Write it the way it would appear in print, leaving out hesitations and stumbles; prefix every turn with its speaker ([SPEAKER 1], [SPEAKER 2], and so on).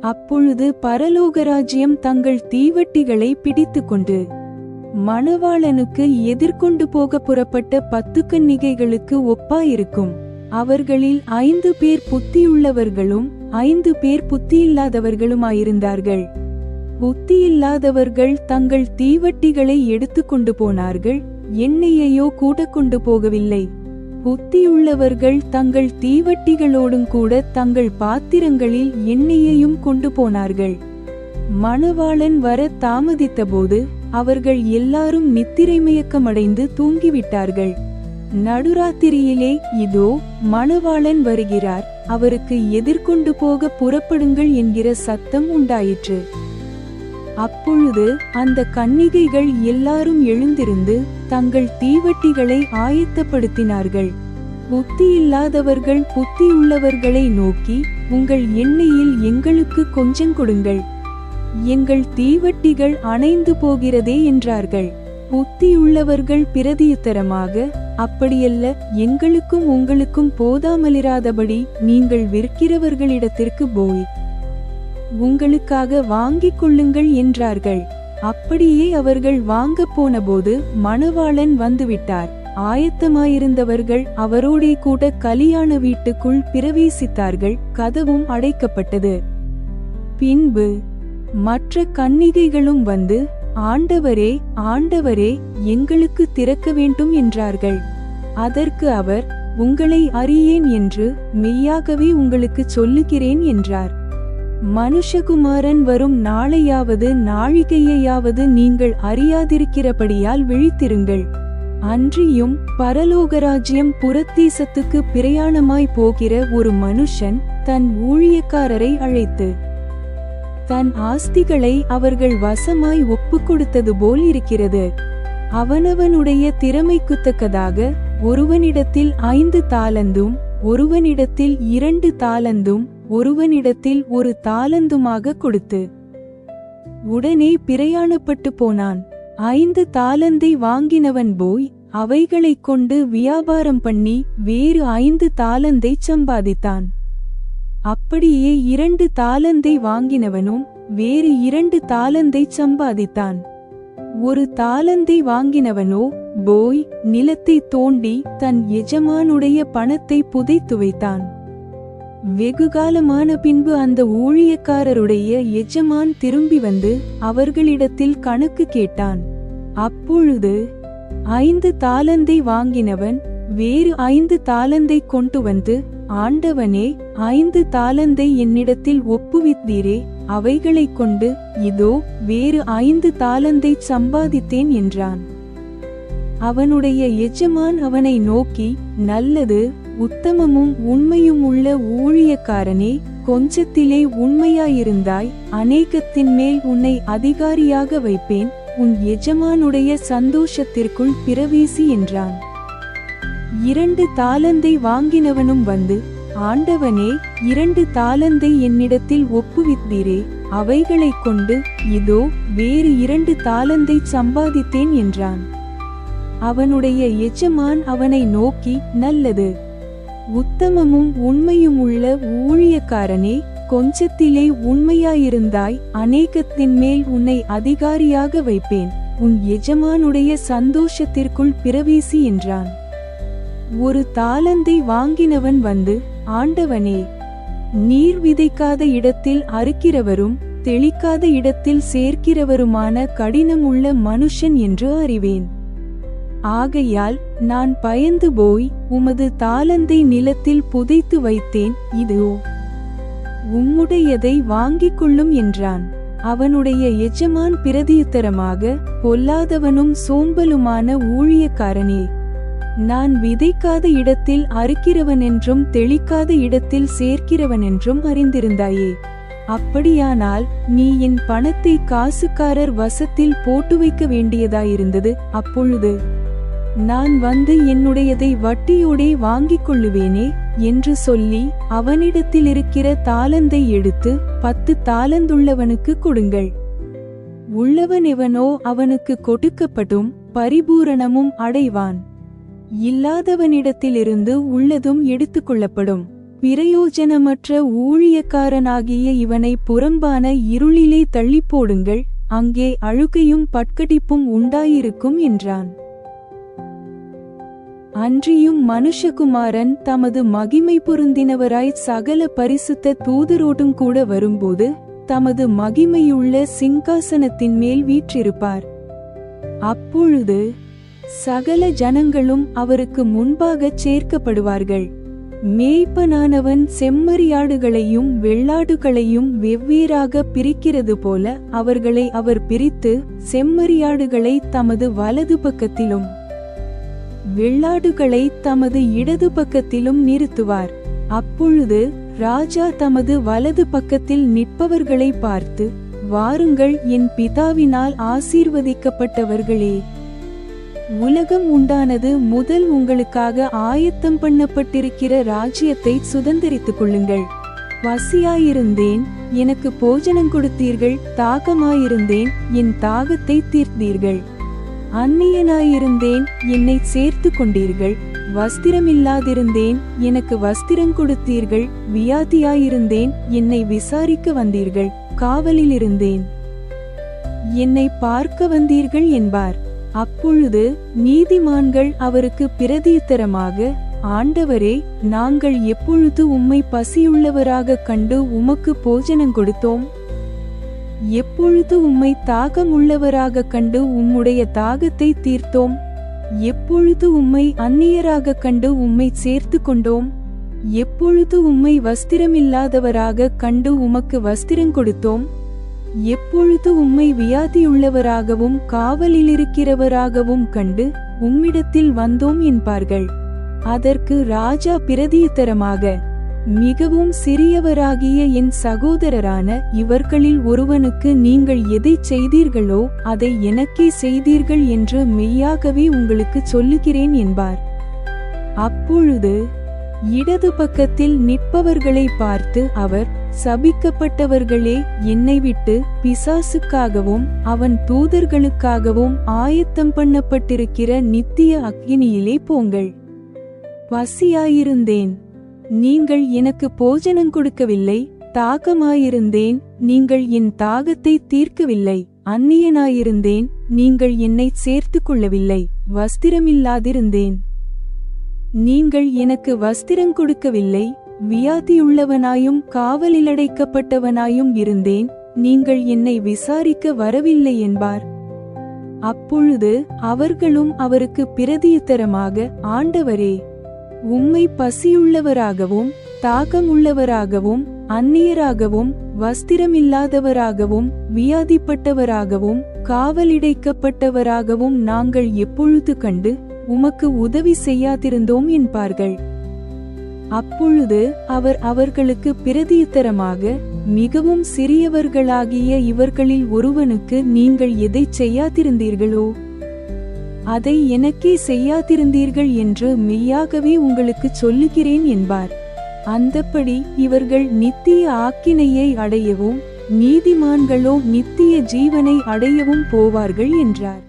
[SPEAKER 1] அப்பொழுது பரலோகராஜ்யம் தங்கள் தீவட்டிகளை பிடித்துக்கொண்டு மணவாளனுக்கு எதிர்கொண்டு போக புறப்பட்ட 10 கன்னிகைகளுக்கு ஒப்பாயிருக்கும். அவர்களில் 5 பேர் புத்தியுள்ளவர்களும் 5 பேர் புத்தியில்லாதவர்களுமாயிருந்தார்கள். புத்தியில்லாதவர்கள் தங்கள் தீவட்டிகளை எடுத்துக்கொண்டு போனார்கள், எண்ணெயையோ கூட கொண்டு போகவில்லை. புத்தியுள்ளவர்கள் தங்கள் தீவட்டிகளோடும் கூட தங்கள் பாத்திரங்களில் எண்ணெயையும் கொண்டு போனார்கள். மணவாளன் வர தாமதித்தபோது அவர்கள் எல்லாரும் நித்திரைமயக்கமடைந்து தூங்கிவிட்டார்கள். நடுராத்திரியிலே, இதோ மணவாளன் வருகிறார், அவருக்கு எதிர்கொண்டு போக புறப்படுங்கள் என்கிற சத்தம் உண்டாயிற்று. அப்பொழுது அந்த கன்னிகைகள் எல்லாரும் எழுந்திருந்து தங்கள் தீவட்டிகளை ஆயத்தப்படுத்தினார்கள். புத்தியில்லாதவர்கள் புத்தியுள்ளவர்களை நோக்கி, உங்கள் எண்ணெயில் எங்களுக்கு கொஞ்சம் கொடுங்கள், எங்கள் தீவட்டிகள் அணைந்து போகிறதே என்றார்கள். புத்தியுள்ளவர்கள் பிரதியுத்தரமாக, அப்படியல்ல, எங்களுக்கும் உங்களுக்கும் போதாமலிராதபடி நீங்கள் விற்கிறவர்களிடத்திற்கு போய் உங்களுக்காக வாங்கிக் கொள்ளுங்கள் என்றார்கள். அப்படியே அவர்கள் வாங்க போனபோது மணவாளன் வந்துவிட்டார். ஆயத்தமாயிருந்தவர்கள் அவரோடே கூட கலியாண வீட்டுக்குள் பிரவேசித்தார்கள். கதவும் அடைக்கப்பட்டது. பின்பு மற்ற கன்னிகைகளும் வந்து, ஆண்டவரே, ஆண்டவரே, எங்களுக்கு திறக்க வேண்டும் என்றார்கள். அதற்கு அவர், உங்களை அறியேன் என்று மெய்யாகவே உங்களுக்கு சொல்லுகிறேன் என்றார். மனுஷகுமாரன் வரும் நாளையாவது நாழிகையையாவது நீங்கள் அறியாதிருக்கிறபடியால் விழித்திருங்கள். அன்றியும் பரலோகராஜ்யம் புறத்தேசத்துக்கு பிரயாணமாய் போகிற ஒரு மனுஷன் தன் ஊழியக்காரரை அழைத்து தன் ஆஸ்திகளை அவர்கள் வசமாய் ஒப்புக்கொடுத்தது போல் இருக்கிறது. அவனவனுடைய திறமைக்குத்தக்கதாக ஒருவனிடத்தில் 5 தாலந்தும் ஒருவனிடத்தில் 2 தாலந்தும் ஒருவனிடத்தில் 1 தாலந்துமாக கொடுத்து உடனே பிரயாணப்பட்டு போனான். 5 தாலந்தை வாங்கினவன் போய் அவைகளைக் கொண்டு வியாபாரம் பண்ணி வேறு 5 தாலந்தை சம்பாதித்தான். அப்படியே 2 தாலந்தை வாங்கினவனும் வேறு 2 தாலந்தை சம்பாதித்தான். 1 தாலந்தை வாங்கினவனோ போய் நிலத்தை தோண்டி தன் எஜமானுடைய பணத்தை புதைத்து வைத்தான். வெகுகாலமான பின்பு அந்த ஊழியக்காரருடைய எஜமான் திரும்பி வந்து அவர்களிடத்தில் கணக்கு கேட்டான். அப்பொழுது 5 தாலந்தை வாங்கினவன் வேறு 5 தாலந்தை கொண்டு வந்து, ஆண்டவனே, 5 தாலந்தை என்னிடத்தில் ஒப்புவித்தீரே, அவைகளைக் கொண்டு இதோ வேறு 5 தாலந்தை சம்பாதித்தேன் என்றான். அவனுடைய எஜமான் அவனை நோக்கி, நல்லது, உத்தமமும் உண்மையும் உள்ள ஊழியக்காரனே, கொஞ்சத்திலே உண்மையாயிருந்தாய், அநேகத்தின் மேல் உன்னை அதிகாரியாக வைப்பேன், உன் எஜமானுடைய சந்தோஷத்திற்குள் பிரவேசி என்றான். 2 தாலந்தை வாங்கினவனும் வந்து, ஆண்டவனே, 2 தாலந்தை என்னிடத்தில் ஒப்புவித்தீரே, அவைகளைக் கொண்டு இதோ வேறு 2 தாலந்தை சம்பாதித்தேன் என்றான். அவனுடைய எஜமான் அவனை நோக்கி, நல்லது, உத்தமமும் உண்மையும் உள்ள ஊழியக்காரனே, கொஞ்சத்திலே உண்மையாயிருந்தாய், அநேகத்தின் மேல் உன்னை அதிகாரியாக வைப்பேன், உன் எஜமானுடைய சந்தோஷத்திற்குள் பிரவேசி என்றான். 1 தாலந்தை வாங்கினவன் வந்து, ஆண்டவனே, நீர் விதைக்காத இடத்தில் அறுக்கிறவரும் தெளிக்காத இடத்தில் சேர்க்கிறவருமான கடினமுள்ள மனுஷன் என்று அறிவேன். ஆகையால் நான் பயந்து போய் உமது தாலந்தை நிலத்தில் புதைத்து வைத்தேன், இதோ உம்முடையதை வாங்கிக் கொள்ளும் என்றான். அவனுடைய எஜமான் பிரதியுத்தரமாக, பொல்லாதவனும் சோம்பலுமான ஊழியக்காரனே, நான் விதைக்காத இடத்தில் அறுக்கிறவனென்றும் தெளிக்காத இடத்தில் சேர்க்கிறவனென்றும் அறிந்திருந்தாயே. அப்படியானால் நீ என் பணத்தை காசுக்காரர் வசத்தில் போட்டு வைக்க வேண்டியதாயிருந்தது. அப்பொழுது நான் வந்து என்னுடையதை வட்டியோடே வாங்கிக் கொள்ளுவேனே என்று சொல்லி அவனிடத்திலிருக்கிற தாலந்தை எடுத்து 10 தாலந்துள்ளவனுக்கு கொடுங்கள். உள்ளவனெவனோ அவனுக்கு கொடுக்கப்படும் பரிபூரணமும் அடைவான். இல்லாதவனிடத்திலிருந்து உள்ளதும் எடுத்துக்கொள்ளப்படும். பிரயோஜனமற்ற ஊழியக்காரனாகிய இவனை புறம்பான இருளிலே தள்ளிப்போடுங்கள், அங்கே அழுகையும் பட்கடிப்பும் உண்டாயிருக்கும் என்றான். அன்றியும் மனுஷகுமாரன் தமது மகிமை பொருந்தினவராய் சகல பரிசுத்த தூதரோடும் கூட வரும்போது தமது மகிமையுள்ள சிங்காசனத்தின் மேல் வீற்றிருப்பார். அப்பொழுது சகல ஜனங்களும் அவருக்கு முன்பாகச் சேர்க்கப்படுவார்கள். மேய்ப்பனானவன் செம்மறியாடுகளையும் வெள்ளாடுகளையும் வெவ்வேறாக பிரிக்கிறது போல அவர்களை அவர் பிரித்து செம்மறியாடுகளை தமது வலது பக்கத்திலும் வெள்ளாடுகளை தமது இடது பக்கத்திலும் நிறுத்துவார். அப்பொழுது ராஜா தமது வலது பக்கத்தில் நிற்பவர்களை பார்த்து, வாருங்கள், என் பிதாவினால் ஆசீர்வதிக்கப்பட்டவர்களே, உலகம் உண்டானது முதல் உங்களுக்காக ஆயத்தம் பண்ணப்பட்டிருக்கிற ராஜ்யத்தை சுதந்தரித்துக் கொள்ளுங்கள். பசியாயிருந்தேன், எனக்கு போஜனம் கொடுத்தீர்கள். தாகமாயிருந்தேன், என் தாகத்தை தீர்த்தீர்கள். அந்நியனாயிருந்தேன், என்னை சேர்த்து கொண்டீர்கள். வஸ்திரமில்லாதிருந்தேன், எனக்கு வஸ்திரம் கொடுத்தீர்கள். வியாதியாயிருந்தேன், என்னை விசாரிக்க வந்தீர்கள். காவலிலிருந்தேன், என்னை பார்க்க வந்தீர்கள் என்பார். அப்பொழுது நீதிமான்கள் அவருக்கு பிரதியுத்தரமாக, ஆண்டவரே, நாங்கள் எப்பொழுது உம்மை பசியுள்ளவராக கண்டு உமக்கு போஜனம் கொடுத்தோம்? எப்பொழுது உம்மை தாகம் உள்ளவராக கண்டு உம்முடைய தாகத்தை தீர்த்தோம்? எப்பொழுது உம்மை அந்நியராக கண்டு உம்மை சேர்த்து கொண்டோம்? எப்பொழுது உம்மை வஸ்திரமில்லாதவராக கண்டு உமக்கு வஸ்திரம் கொடுத்தோம்? எப்பொழுது உம்மை வியாதியுள்ளவராகவும் காவலிலிருக்கிறவராகவும் கண்டு உம்மிடத்தில் வந்தோம் என்பார்கள். அதற்கு ராஜா பிரதியுத்தரமாக, மிகவும் சிறியவராகிய என் சகோதரரான இவர்களில் ஒருவனுக்கு நீங்கள் எதை செய்தீர்களோ அதை எனக்கே செய்தீர்கள் என்று மெய்யாகவே உங்களுக்கு சொல்லுகிறேன் என்பார். அப்பொழுது இடது பக்கத்தில் நிற்பவர்களை பார்த்து அவர், சபிக்கப்பட்டவர்களே, என்னை விட்டு பிசாசுக்காகவும் அவன் தூதர்களுக்காகவும் ஆயத்தம் பண்ணப்பட்டிருக்கிற நித்திய அக்கினியிலே போங்கள். பசியாயிருந்தேன், நீங்கள் எனக்கு போஜனம் கொடுக்கவில்லை. தாகமாயிருந்தேன், நீங்கள் என் தாகத்தை தீர்க்கவில்லை. அந்நியனாயிருந்தேன், நீங்கள் என்னை சேர்த்து கொள்ளவில்லை. வஸ்திரமில்லாதிருந்தேன், நீங்கள் எனக்கு வஸ்திரம் கொடுக்கவில்லை. வியாதியுள்ளவனாயும் காவலிலடைக்கப்பட்டவனாயும் இருந்தேன், நீங்கள் என்னை விசாரிக்க வரவில்லை என்பார். அப்பொழுது அவர்களும் அவருக்கு பிரதியுத்தரமாக, ஆண்டவரே, உம்மை பசியுள்ளவராகவும் தாகமுள்ளவராகவும் அந்நியராகவும் வஸ்திரமில்லாதவராகவும் வியாதிப்பட்டவராகவும் காவலிடைக்கப்பட்டவராகவும் நாங்கள் எப்பொழுது கண்டு உமக்கு உதவி செய்யாதிருந்தோம் என்பார்கள். அப்பொழுது அவர் அவர்களுக்கு பிரதியுத்தரமாக, மிகவும் சிறியவர்களாகிய இவர்களில் ஒருவனுக்கு நீங்கள் எதை செய்யாதிருந்தீர்களோ அதை எனக்கே செய்யாதிருந்தீர்கள் என்று மெய்யாகவே உங்களுக்கு சொல்லுகிறேன் என்பார். அந்தப்படி இவர்கள் நித்திய ஆக்கினையை அடையவும் நீதிமான்களோ நித்திய ஜீவனை அடையவும் போவார்கள் என்றார்.